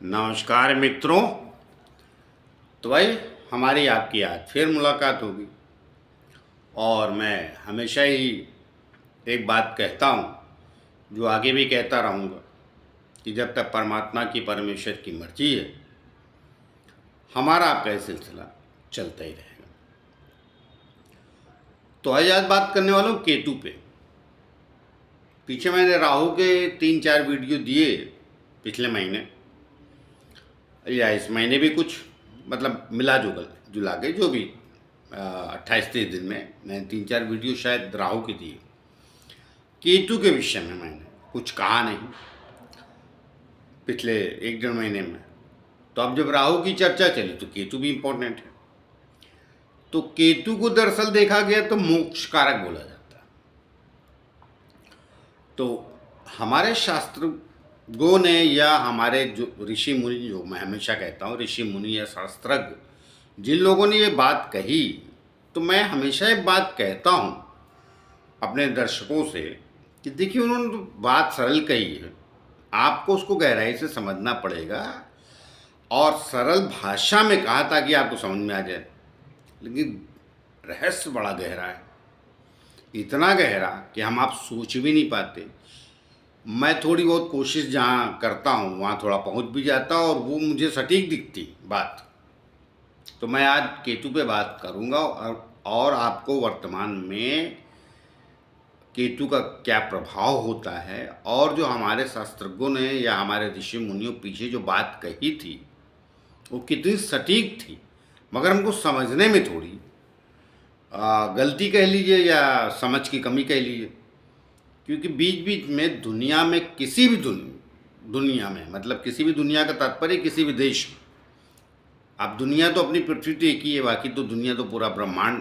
नमस्कार मित्रों। तो भाई हमारी आपकी आज फिर मुलाकात होगी और मैं हमेशा ही एक बात कहता हूँ जो आगे भी कहता रहूँगा कि जब तक परमात्मा की परमेश्वर की मर्जी है हमारा आपका ये सिलसिला चलता ही रहेगा। तो आज बात करने वाला हूँ केतु पे। पीछे मैंने राहु के 3-4 वीडियो दिए पिछले महीने या इस महीने भी कुछ मतलब मिला जुला के जो भी 28-30 दिन में मैंने 3-4 वीडियो शायद राहु की दिए। केतु के विषय में मैंने कुछ कहा नहीं पिछले 1-1.5 महीने में। तो अब जब राहु की चर्चा चली तो केतु भी इम्पोर्टेंट है। तो केतु को दरअसल देखा गया तो मोक्ष कारक बोला जाता है। तो हमारे शास्त्रज्ञों ने या हमारे जो ऋषि मुनि, जो मैं हमेशा कहता हूँ ऋषि मुनि या शास्त्रज्ञ, जिन लोगों ने ये बात कही, तो मैं हमेशा एक बात कहता हूँ अपने दर्शकों से कि देखिए उन्होंने तो बात सरल कही है, आपको उसको गहराई से समझना पड़ेगा और सरल भाषा में कहा ताकि आपको समझ में आ जाए। लेकिन रहस्य बड़ा गहरा है, इतना गहरा कि हम आप सोच भी नहीं पाते। मैं थोड़ी बहुत कोशिश जहाँ करता हूँ वहाँ थोड़ा पहुँच भी जाता और वो मुझे सटीक दिखती बात। तो मैं आज केतु पे बात करूँगा और आपको वर्तमान में केतु का क्या प्रभाव होता है और जो हमारे शास्त्रज्ञों ने या हमारे ऋषि मुनियों पीछे जो बात कही थी वो कितनी सटीक थी, मगर हमको समझने में थोड़ी गलती कह लीजिए या समझ की कमी कह लीजिए। क्योंकि बीच बीच में दुनिया में किसी भी दुनिया में मतलब किसी भी दुनिया का तात्पर्य किसी भी देश में, अब दुनिया तो अपनी पृथ्वी तो एक ही है, बाकी तो दुनिया तो पूरा ब्रह्मांड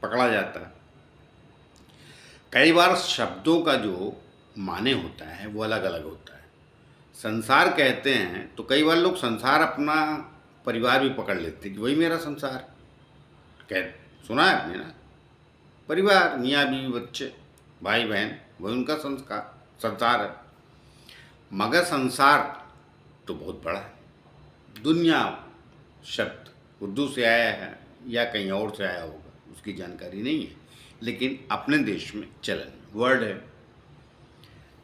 पकड़ा जाता है। कई बार शब्दों का जो माने होता है वो अलग अलग होता है। संसार कहते हैं तो कई बार लोग संसार अपना परिवार भी पकड़ लेते हैं कि वही मेरा संसार। कह सुना है आपने ना, परिवार, मियाँ बीवी बच्चे भाई बहन, वही उनका संसार है। मगर संसार तो बहुत बड़ा है। दुनिया शब्द उर्दू से आया है या कहीं और से आया होगा उसकी जानकारी नहीं है, लेकिन अपने देश में चलन वर्ड है।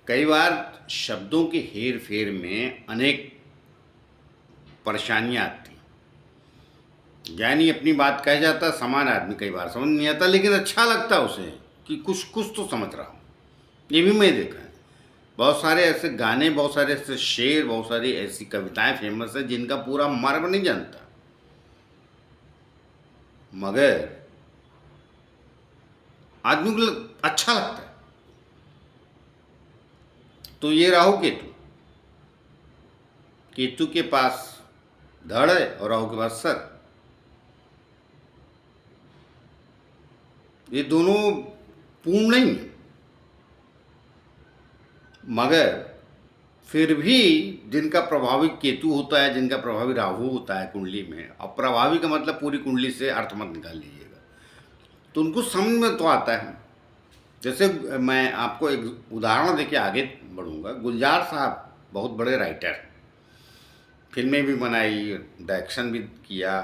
कई बार शब्दों के हेर फेर में अनेक परेशानियाँ आती, यानी अपनी बात कह जाता, समान आदमी कई बार समझ नहीं आता, लेकिन अच्छा लगता उसे कि कुछ कुछ तो समझ रहा हूँ। ये भी मैं देखा है, बहुत सारे ऐसे गाने, बहुत सारे ऐसे शेर, बहुत सारी ऐसी कविताएं फेमस है जिनका पूरा मर्म नहीं जानता, मगर आदमी को अच्छा लगता है। तो ये राहु केतु, केतु के पास धड़ है और राहु के पास सर, ये दोनों पूर्ण नहीं है, मगर फिर भी जिनका प्रभावी केतु होता है, जिनका प्रभावी राहु होता है कुंडली में, और प्रभावी का मतलब पूरी कुंडली से अर्थ मत निकाल लीजिएगा, तो उनको समझ में तो आता है। जैसे मैं आपको एक उदाहरण देके आगे बढ़ूंगा। गुलजार साहब बहुत बड़े राइटर, फिल्में भी बनाई, डायरेक्शन भी किया,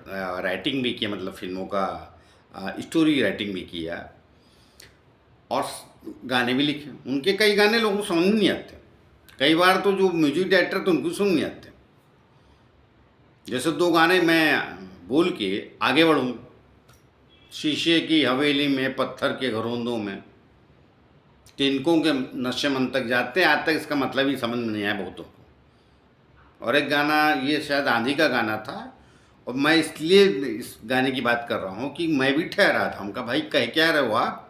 राइटिंग भी किया, मतलब फिल्मों का स्टोरी राइटिंग भी किया और गाने भी लिखे। उनके कई गाने लोगों को समझ नहीं आते, कई बार तो जो म्यूजिक डायरेक्टर तो उनको सुन नहीं आते। जैसे 2 गाने मैं बोल के आगे बढ़ूँ, शीशे की हवेली में पत्थर के घरोंदों में तिनकों के नशे मन तक जाते हैं, आज तक इसका मतलब ही समझ में नहीं आया बहुतों को। और एक गाना, ये शायद आंधी का गाना था, और मैं इसलिए इस गाने की बात कर रहा हूँ कि मैं भी ठहरा था, उनका भाई कह क्या रहे हो आप।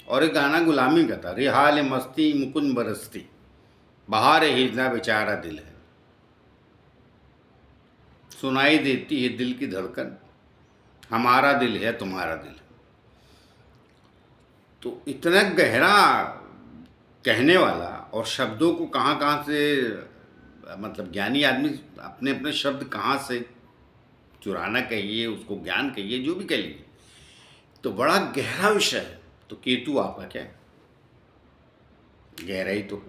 और एक गाना गुलामी का था, रिहाल मस्ती मुकुंद बरसती, बहार हिरना बेचारा दिल है, सुनाई देती है दिल की धड़कन, हमारा दिल है तुम्हारा दिल। तो इतना गहरा कहने वाला और शब्दों को कहाँ कहाँ से, मतलब ज्ञानी आदमी अपने अपने शब्द कहाँ से चुराना कहिए, उसको ज्ञान कहिए, जो भी कह लीजिए, तो बड़ा गहरा विषय है। तो केतु आपका क्या है, गहराई तो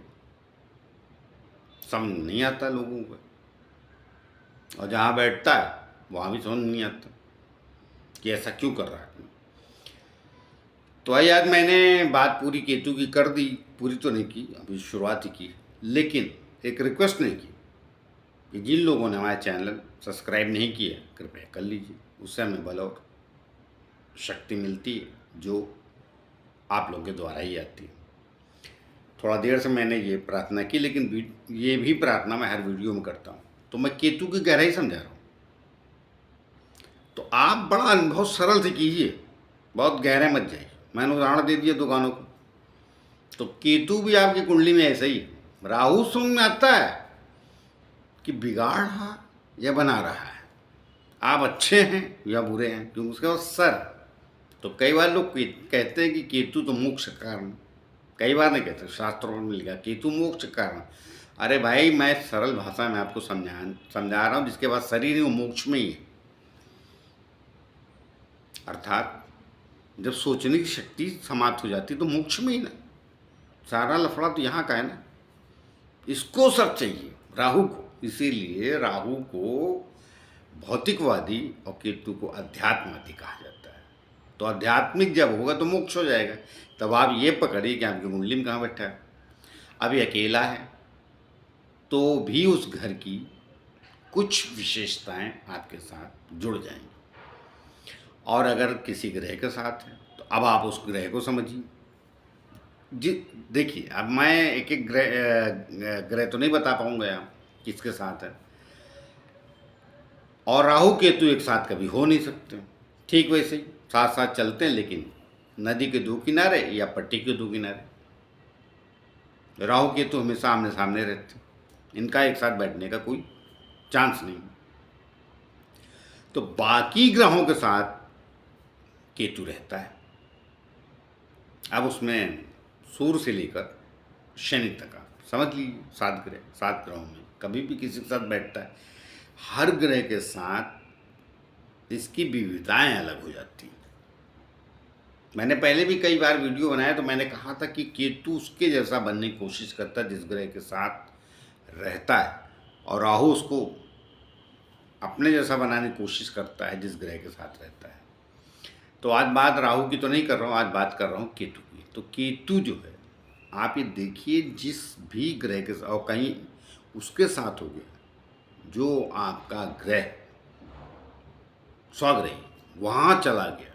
समझ नहीं आता लोगों को, और जहाँ बैठता है वहाँ भी समझ नहीं आता कि ऐसा क्यों कर रहा है। तो आई आज मैंने बात पूरी केतु की कर दी, पूरी तो नहीं की, अभी शुरुआत ही की, लेकिन एक रिक्वेस्ट नहीं की कि जिन लोगों ने हमारा चैनल सब्सक्राइब नहीं किया कृपया कर लीजिए, उससे हमें बल और शक्ति मिलती है जो आप लोगों के द्वारा ही आती है। थोड़ा देर से मैंने ये प्रार्थना की, लेकिन ये भी प्रार्थना मैं हर वीडियो में करता हूँ। तो मैं केतु की गहराई समझा रहा हूँ, तो आप बड़ा बहुत सरल से कीजिए, बहुत गहरे मत जाइए। मैंने उदाहरण दे दिया दुकानों को, तो केतु भी आपकी कुंडली में ऐसा ही है। राहु समझ में आता है कि बिगाड़ रहा या बना रहा है, आप अच्छे हैं या बुरे हैं, क्योंकि उसके बाद सर। तो कई बार लोग कहते हैं कि केतु तो मोक्ष का कारण, कई बार नहीं कहते, शास्त्रों में लिखा केतु मोक्ष का कारण। अरे भाई, मैं सरल भाषा में आपको समझा रहा हूँ, जिसके बाद शरीर ही वो मोक्ष में ही है। अर्थात जब सोचने की शक्ति समाप्त हो जाती तो मोक्ष में ही ना, सारा लफड़ा तो यहाँ का है ना। इसको सब चाहिए राहु को, इसीलिए राहु को भौतिकवादी और केतु को अध्यात्मवादी कहा जाता है। तो आध्यात्मिक जब होगा तो मोक्ष हो जाएगा। तब आप ये पकड़िए कि आपकी कुंडली में कहाँ बैठा है। अभी अकेला है तो भी उस घर की कुछ विशेषताएं आपके साथ जुड़ जाएंगी, और अगर किसी ग्रह के साथ है तो अब आप उस ग्रह को समझिए। जी देखिए, अब मैं एक एक ग्रह तो नहीं बता पाऊंगा यहाँ किसके साथ है, और राहु केतु एक साथ कभी हो नहीं सकते। ठीक वैसे ही साथ साथ चलते हैं, लेकिन नदी के दो किनारे या पट्टी के दो किनारे। राहु केतु हमेशा आमने सामने रहते हैं, इनका एक साथ बैठने का कोई चांस नहीं। तो बाकी ग्रहों के साथ केतु रहता है। अब उसमें सूर्य से लेकर शनि तक आप समझ लीजिए, 7 ग्रह, 7 ग्रहों में कभी भी किसी के साथ बैठता है। हर ग्रह के साथ इसकी विविधताएं अलग हो जाती हैं। मैंने पहले भी कई बार वीडियो बनाया तो मैंने कहा था कि केतु उसके जैसा बनने की कोशिश करता है जिस ग्रह के साथ रहता है, और राहु उसको अपने जैसा बनाने की कोशिश करता है जिस ग्रह के साथ रहता है। तो आज बात राहु की तो नहीं कर रहा हूँ, आज बात कर रहा हूँ केतु की। तो केतु जो है, आप ये देखिए, जिस भी ग्रह के साथ और कहीं उसके साथ हो गया जो आपका ग्रह स्वग्रही वहाँ चला गया,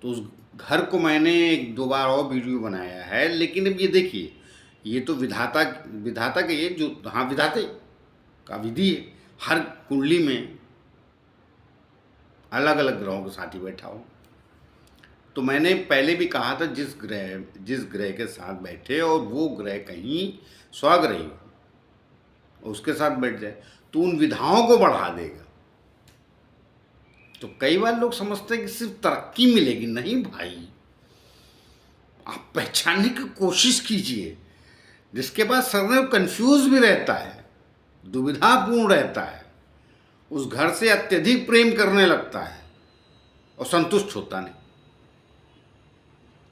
तो उस घर को मैंने 1-2 बार और वीडियो बनाया है। लेकिन अब ये देखिए, ये तो विधाता का ये जो, हाँ, विधाते का विधि है। हर कुंडली में अलग अलग ग्रहों के साथ ही बैठा हो। तो मैंने पहले भी कहा था, जिस ग्रह के साथ बैठे और वो ग्रह कहीं स्वग्रही हो, उसके साथ बैठ जाए तो उन विधाओं को बढ़ा देगा। तो कई बार लोग समझते हैं कि सिर्फ तरक्की मिलेगी, नहीं भाई, आप पहचानने की कोशिश कीजिए। जिसके बाद सदैव कंफ्यूज भी रहता है, दुविधापूर्ण रहता है, उस घर से अत्यधिक प्रेम करने लगता है और संतुष्ट होता नहीं।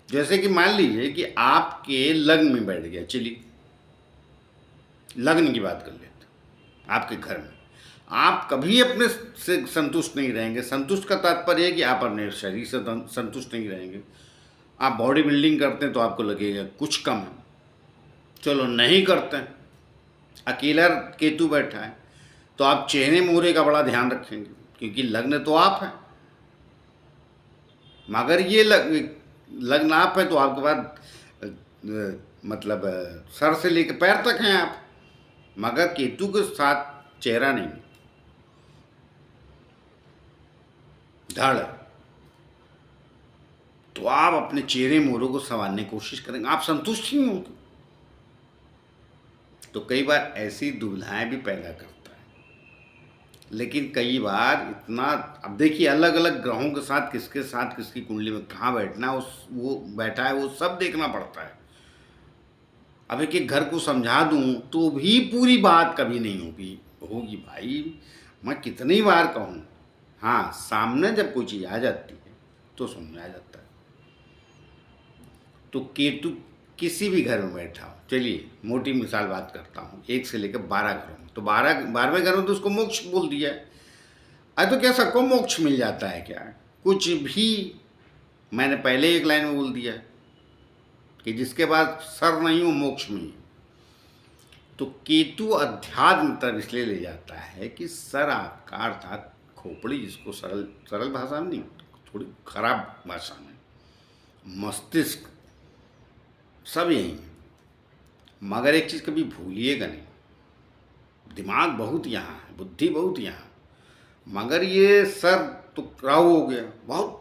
जैसे कि मान लीजिए कि आपके लग्न में बैठ गया, चलिए लग्न की बात कर लेते, आपके घर में आप कभी अपने से संतुष्ट नहीं रहेंगे। संतुष्ट का तात्पर्य है कि आप अपने शरीर से संतुष्ट नहीं रहेंगे। आप बॉडी बिल्डिंग करते हैं तो आपको लगेगा कुछ कम है, चलो नहीं करते हैं। अकेला केतु बैठा है तो आप चेहरे मोहरे का बड़ा ध्यान रखेंगे, क्योंकि लग्न तो आप हैं। मगर ये लग्न आप है तो आपके पास मतलब सर से लेकर पैर तक हैं आप, मगर केतु के साथ चेहरा नहीं, धड़। तो आप अपने चेहरे मोहरों को संवारने की कोशिश करेंगे, आप संतुष्ट ही होंगे। तो कई बार ऐसी दुविधाएं भी पैदा करता है। लेकिन कई बार इतना, अब देखिए, अलग अलग ग्रहों के साथ किसकी कुंडली में कहाँ बैठना है, वो बैठा है, वो सब देखना पड़ता है। अब एक घर को समझा दूं तो भी पूरी बात कभी नहीं होगी भाई, मैं कितनी बार कहूँ। हाँ, सामने जब कोई चीज़ आ जाती है तो समझ में आ जाता है। तो किसी भी घर में बैठा हो, चलिए मोटी मिसाल बात करता हूँ, 1 से लेकर 12 घरों में, तो 12वें घर में तो उसको मोक्ष बोल दिया है। अरे तो क्या सबको मोक्ष मिल जाता है क्या? कुछ भी। मैंने पहले एक लाइन में बोल दिया कि जिसके बाद सर नहीं हो मोक्ष में ही। तो केतु अध्यात्म तरफ इसलिए ले जाता है कि सर आपका अर्थात खोपड़ी, जिसको सरल सरल भाषा में नहीं, थोड़ी खराब भाषा में, मस्तिष्क, सब यही है। मगर एक चीज़ कभी भूलिएगा नहीं, दिमाग बहुत यहाँ है, बुद्धि बहुत यहाँ है, मगर ये सर तो राहु हो गया, बहुत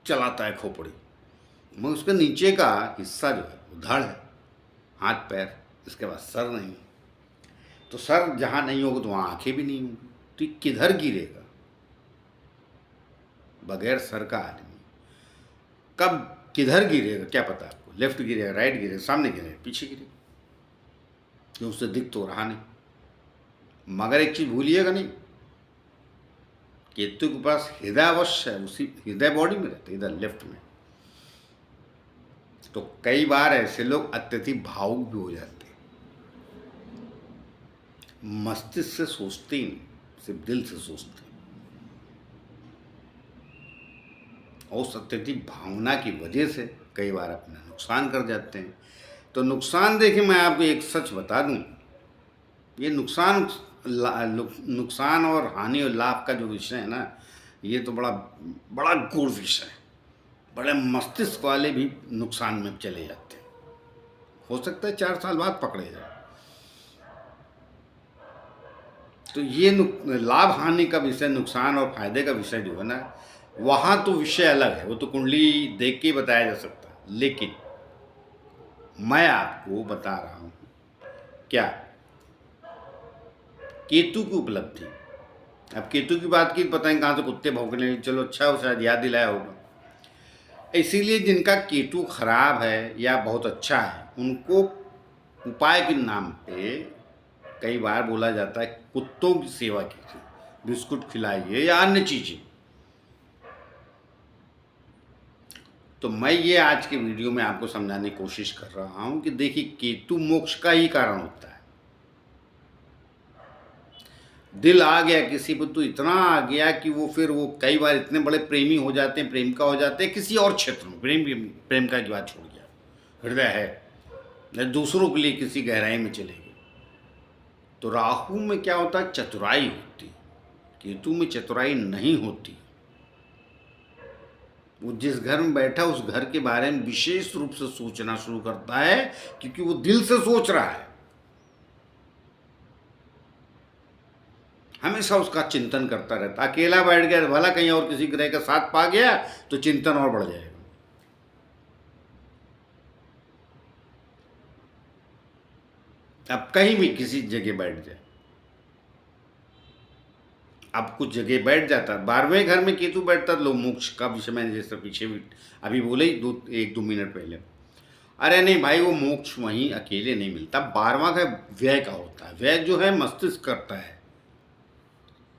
चलाता है खोपड़ी, मगर उसके नीचे का हिस्सा जो है वो धड़ है, हाथ पैर, इसके बाद सर नहीं। तो सर जहाँ नहीं होगा तो वहाँ आंखें भी नहीं होंगी, तो ये किधर गिरेगा बगैर सर का आदमी? कब किधर गिरेगा क्या पता आपको? लेफ्ट गिरेगा, राइट गिरेगा, सामने गिरेगा, पीछे गिरेगा, कि उससे दिख तो रहा नहीं। मगर एक चीज़ भूलिएगा नहीं, केतु के पास हृदय अवश्य है, उसी हृदय बॉडी में रहता है, इधर लेफ्ट में। तो कई बार ऐसे लोग अत्यधिक भावुक भी हो जाते हैं, मस्तिष्क से सोचते ही नहीं, सिर्फ दिल से सोचते हैं, और उस अत्यधिक भावना की वजह से कई बार अपना नुकसान कर जाते हैं। तो नुकसान देखिए, मैं आपको एक सच बता दूं, ये नुकसान और हानि और लाभ का जो विषय है ना, ये तो बड़ा बड़ा गूढ़ विषय है। बड़े मस्तिष्क वाले भी नुकसान में चले जाते हैं, हो सकता है 4 साल बाद पकड़े जाए। तो ये लाभ हानि का विषय, नुकसान और फायदे का विषय जो है ना, वहाँ तो विषय अलग है, वो तो कुंडली देख के ही बताया जा सकता है। लेकिन मैं आपको बता रहा हूँ क्या, केतु की उपलब्धि। अब केतु की बात की, पता नहीं कहाँ से कुत्ते भौंकने, चलो अच्छा हो, शायद याद दिलाया होगा। इसीलिए जिनका केतु खराब है या बहुत अच्छा है, उनको उपाय के नाम पे कई बार बोला जाता है कुत्तों की सेवा कीजिए, बिस्कुट खिलाइए या अन्य चीज़ें। तो मैं ये आज के वीडियो में आपको समझाने की कोशिश कर रहा हूँ कि देखिए, केतु मोक्ष का ही कारण होता है। दिल आ गया किसी पर तो इतना आ गया कि वो फिर वो कई बार इतने बड़े प्रेमी हो जाते हैं, प्रेमिका हो जाते हैं किसी और क्षेत्र में, प्रेमिका की बात छोड़ गया, हृदय है, दूसरों के लिए किसी गहराई में चले गए। तो राहु में क्या होता है? चतुराई होती, केतु में चतुराई नहीं होती। वो जिस घर में बैठा उस घर के बारे में विशेष रूप से सोचना शुरू करता है, क्योंकि वो दिल से सोच रहा है, हमेशा उसका चिंतन करता रहता। अकेला बैठ गया, भला कहीं और किसी ग्रह का साथ पा गया तो चिंतन और बढ़ जाएगा। अब कहीं भी किसी जगह बैठ जाए, अब कुछ जगह बैठ जाता, 12वें घर में केतु बैठता, लोग मोक्ष का विषय मैंने जैसे पीछे भी अभी बोले ही 1-2 मिनट पहले। अरे नहीं भाई, वो मोक्ष वहीं अकेले नहीं मिलता, 12वां का व्यय का होता है। व्यय जो है मस्तिष्क करता है,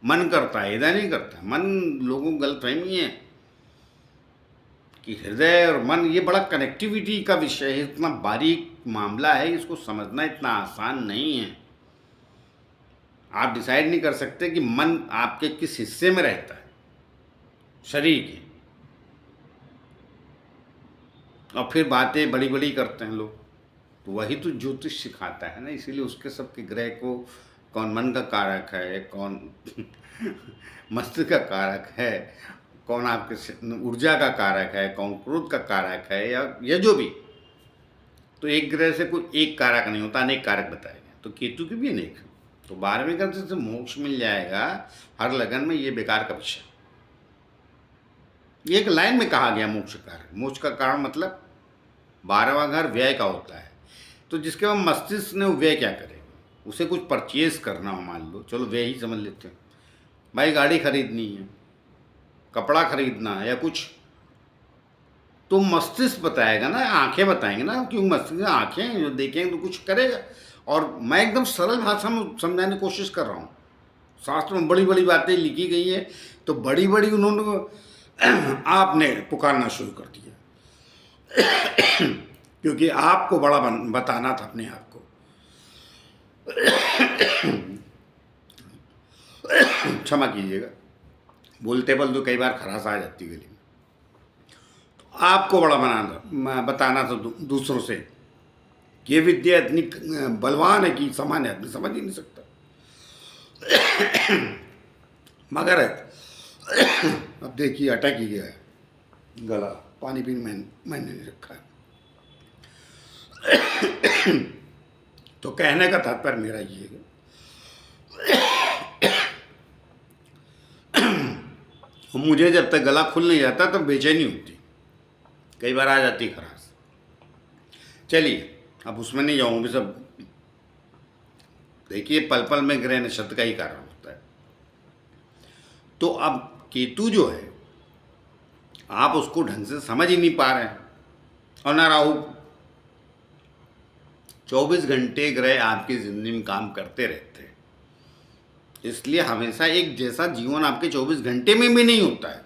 मन करता है, हृदय नहीं करता। मन, लोगों को गलतफहमी है कि हृदय और मन ये बड़ा कनेक्टिविटी का विषय है, इतना बारीक मामला है, इसको समझना इतना आसान नहीं है। आप डिसाइड नहीं कर सकते कि मन आपके किस हिस्से में रहता है शरीर के, और फिर बातें बड़ी बड़ी करते हैं लोग। तो वही तो ज्योतिष सिखाता है ना, इसीलिए उसके सबके ग्रह को, कौन मन का कारक है, कौन मस्तिष्क का कारक है, कौन आपके ऊर्जा का कारक है, कौन क्रोध का कारक है, या जो भी। तो एक ग्रह से कोई एक कारक नहीं होता, अनेक कारक बताए गए। तो केतु की भी अनेक। तो 12वें घर से मोक्ष मिल जाएगा हर लगन में, ये बेकार का विषय। ये एक लाइन में कहा गया मोक्ष कारक। मोक्ष का कारण मतलब 12वां घर व्यय का होता है। तो जिसके बाद मस्तिष्क ने व्यय क्या करेगा? उसे कुछ परचेज करना हो, मान लो, चलो व्यय ही समझ लेते हैं, भाई गाड़ी खरीदनी है, कपड़ा खरीदना है या कुछ, तो मस्तिष्क बताएगा ना, आंखें बताएंगे ना, क्योंकि मस्तिष्क आंखें जो देखेंगे तो कुछ करेगा। और मैं एकदम सरल भाषा में समझाने की कोशिश कर रहा हूँ। शास्त्र में बड़ी बड़ी बातें लिखी गई हैं, तो बड़ी बड़ी उन्होंने आपने पुकारना शुरू कर दिया क्योंकि आपको बड़ा बताना था अपने आप को। क्षमा कीजिएगा, बोलते बोलते कई बार खराश आ जाती गली में। तो आपको बड़ा बताना था दूसरों से कि ये विद्या इतनी बलवान है कि सामान्य आदमी समझ ही नहीं सकता। मगर अब देखिए अटक ही गया है गला, पानी पीने मैंने नहीं रखा है। तो कहने का तात्पर्य मेरा ये है, मुझे जब तक गला खुल नहीं जाता तब बेचैनी होती, कई बार आ जाती खराश। चलिए अब उसमें नहीं जाऊँगी, सब देखिए पल पल में ग्रह नक्षत्र का ही कारण होता है। तो अब केतु जो है आप उसको ढंग से समझ ही नहीं पा रहे हैं, और ना राहु। 24 घंटे ग्रह आपकी जिंदगी में काम करते रहते हैं, इसलिए हमेशा एक जैसा जीवन आपके 24 घंटे में भी नहीं होता है।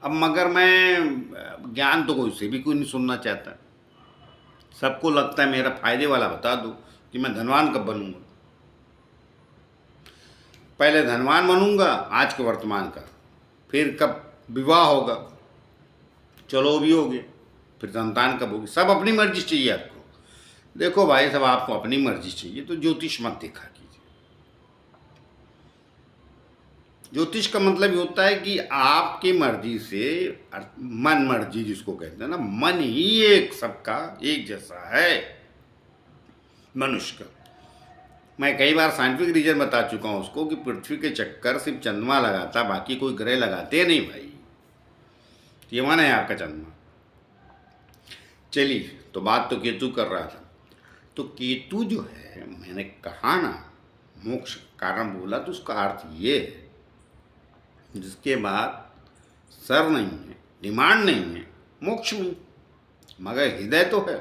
अब मगर मैं ज्ञान तो कोई से भी कोई नहीं सुनना चाहता, सबको लगता है मेरा फायदे वाला बता दो कि मैं धनवान कब बनूंगा। पहले धनवान बनूंगा आज के वर्तमान का, फिर कब विवाह होगा, चलो भी हो गया, फिर संतान कब होगी, सब अपनी मर्जी चाहिए आपको। देखो भाई सब आपको अपनी मर्जी चाहिए तो ज्योतिष मत देखा कीजिए। ज्योतिष का मतलब ये होता है कि आपकी मर्जी से, मन मर्जी जिसको कहते हैं ना, मन ही एक सबका एक जैसा है मनुष्य का। मैं कई बार साइंटिफिक रीजन बता चुका हूँ उसको कि पृथ्वी के चक्कर सिर्फ चंद्रमा लगाता, बाकी कोई ग्रह लगाते नहीं भाई। ये माना है आपका चंद्रमा। चलिए तो बात तो केतु कर रहा था, तो केतु जो है मैंने कहा ना मोक्ष कारण बोला, तो उसका अर्थ ये है जिसके बाद सर नहीं है, डिमांड नहीं है, मोक्ष में, मगर हृदय तो है,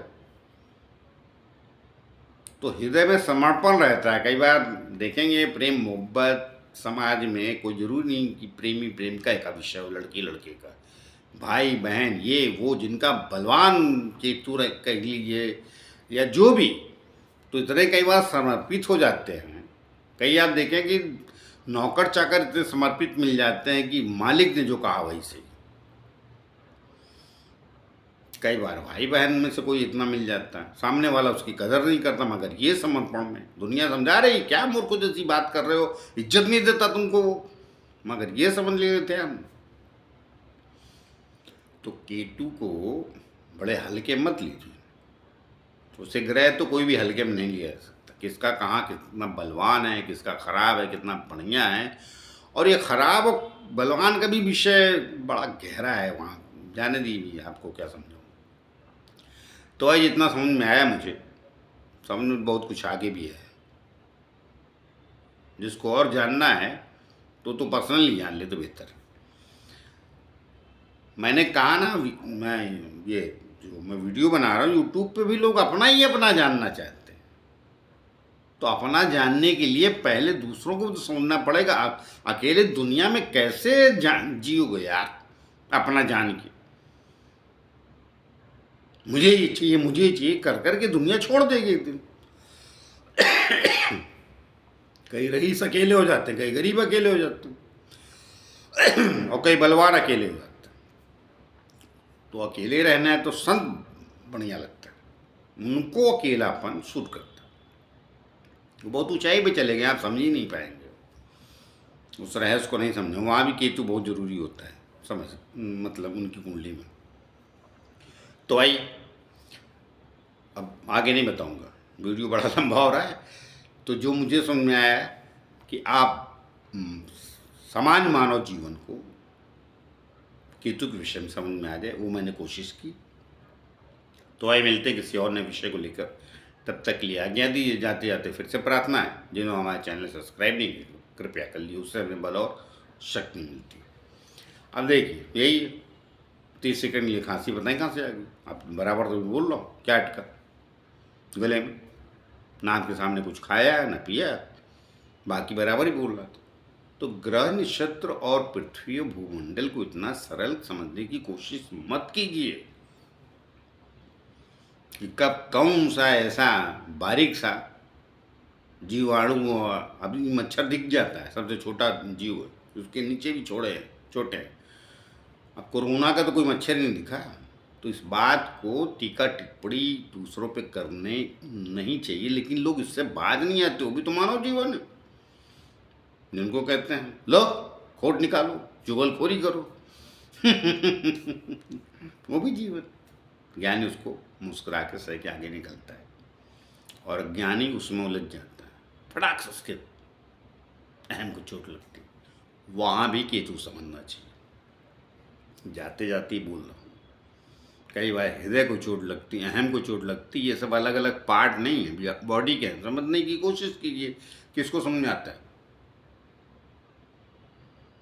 तो हृदय में समर्पण रहता है। कई बार देखेंगे प्रेम मोहब्बत समाज में कोई जरूरी नहीं कि प्रेमी प्रेम का एक विषय हो, लड़की लड़के का, भाई बहन ये वो, जिनका बलवान केतु कह लीजिए या जो भी, तो इतने कई बार समर्पित हो जाते हैं। कई आप देखें कि नौकर चाकर इतने समर्पित मिल जाते हैं कि मालिक ने जो कहा वही सही। कई बार भाई बहन में से कोई इतना मिल जाता है, सामने वाला उसकी कदर नहीं करता, मगर ये समर्पण में दुनिया समझा रही क्या मूर्खों जैसी बात कर रहे हो, इज्जत नहीं देता तुमको, मगर ये समझ लेते हैं हम। तो केतु को बड़े हल्के मत लीजिए, उसे ग्रह तो कोई भी हल्के में नहीं लिया जा सकता, किसका कहाँ कितना बलवान है, किसका खराब है, कितना बढ़िया है। और ये खराब और बलवान का भी विषय बड़ा गहरा है, वहाँ जाने दीजिए, आपको क्या समझाऊँ। तो आज इतना समझ में आया मुझे, समझ में बहुत कुछ आगे भी है। जिसको और जानना है तो पर्सनली जान ले तो बेहतर है। मैंने कहा ना, मैं ये जो मैं वीडियो बना रहा हूँ यूट्यूब पे भी लोग अपना ही अपना जानना चाहते हैं, तो अपना जानने के लिए पहले दूसरों को तो समझना पड़ेगा। आप अकेले दुनिया में कैसे जियोगे यार, अपना जान के मुझे ये चाहिए मुझे ये चाहिए कर करके दुनिया छोड़ देगी एक दिन। कई रईस अकेले हो जाते हैं, कई गरीब अकेले हो जाते हैं, और कई बलवान अकेले हो जाते हैं। तो अकेले रहना है तो संत बढ़िया लगता है, उनको अकेलापन सूट करता है। वो बहुत ऊंचाई पे चले गए, आप समझ ही नहीं पाएंगे, उस रहस्य को नहीं समझे। वहाँ भी केतु बहुत जरूरी होता है समझ, मतलब उनकी कुंडली में। तो आई अब आगे नहीं बताऊंगा, वीडियो बड़ा लंबा हो रहा है। तो जो मुझे समझ में आया कि आप सामान्य मानव जीवन को केतु के विषय में समझ में आ जाए, वो मैंने कोशिश की। तो आइए मिलते किसी और नए विषय को लेकर, तब तक के लिए आज्ञा दीजिए। जाते जाते फिर से प्रार्थना है, जिन्होंने हमारे चैनल सब्सक्राइब नहीं किया कृपया कर लीजिए, उससे हमें बल और शक्ति मिलती है। अब देखिए यही 30 सेकंड लिए खांसी बताएं कहाँ से आ गई, आप बराबर तो बोल रहा हूँ, क्या अटका गले में, नाक के सामने कुछ खाया ना पिया, बाकी बराबर ही बोल रहा था। तो ग्रह नक्षत्र और पृथ्वी भूमंडल को इतना सरल समझने की कोशिश मत कीजिए। कि कब कौन सा ऐसा बारीक सा जीवाणु, अभी मच्छर दिख जाता है, सबसे छोटा जीव है, उसके नीचे भी छोटे हैं। अब कोरोना का तो कोई मच्छर ही नहीं दिखा। तो इस बात को टीका टिप्पणी दूसरों पे करने नहीं चाहिए, लेकिन लोग इससे बाज नहीं आते। वो भी तो मानव जीवन है, जिनको कहते हैं लो खोट निकालो, चुगलखोरी करो। वो भी जीवन। ज्ञानी उसको मुस्कुरा के सह के आगे निकलता है, और ज्ञानी उसमें उलझ जाता है, फटाक से उसके अहम को चोट लगती। वहाँ भी केतु समझना चाहिए। जाते जाते ही बोल रहा हूँ, कई बार हृदय को चोट लगती, अहम को चोट लगती, ये सब अलग अलग पार्ट नहीं है, बॉडी के हैं। समझने की कोशिश कीजिए, किसको समझ में आता है?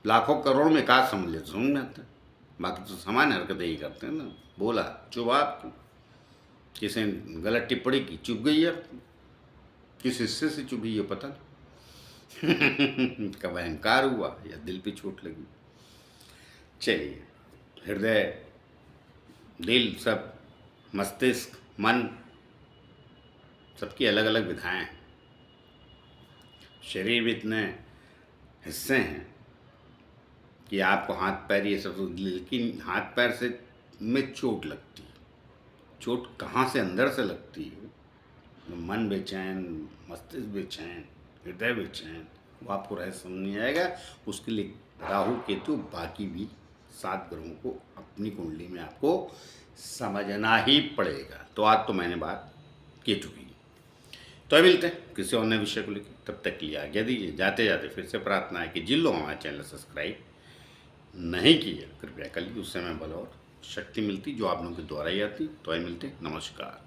लाखों करोड़ में का समझ ले, समझ में आता है। बाकी तो सामान्य हरकतें ही करते हैं ना। बोला चुभ आपको, किसी ने गलत टिप्पणी की, चुभ गई आपको, किस हिस्से से चुभी ये पता नहीं। कब अहंकार हुआ या दिल पे चोट लगी। चलिए, हृदय, दिल, सब, मस्तिष्क, मन, सबकी अलग अलग विधाएं हैं। शरीर में इतने हिस्से हैं कि आपको हाथ पैर ये सब, लेकिन हाथ पैर से में चोट लगती है। चोट कहाँ से? अंदर से लगती है। मन बेचैन, मस्तिष्क बेचैन, हृदय बेचैन, वो आपको रहस्य समझ नहीं आएगा। उसके लिए राहु केतु बाकी भी 7 ग्रहों को अपनी कुंडली में आपको समझना ही पड़ेगा। तो आज तो मैंने बात केतु की। तो अब मिलते हैं किसी और नए विषय को लेकर, तब तक के लिए आज्ञा दीजिए। जाते जाते फिर से प्रार्थना है कि जिन लोग हमारे चैनल सब्सक्राइब नहीं किया कृपया कर लीजिए, उससे हमें बल और शक्ति मिलती, जो आप लोगों के द्वारा ही आती। तो आइए मिलते हैं, नमस्कार।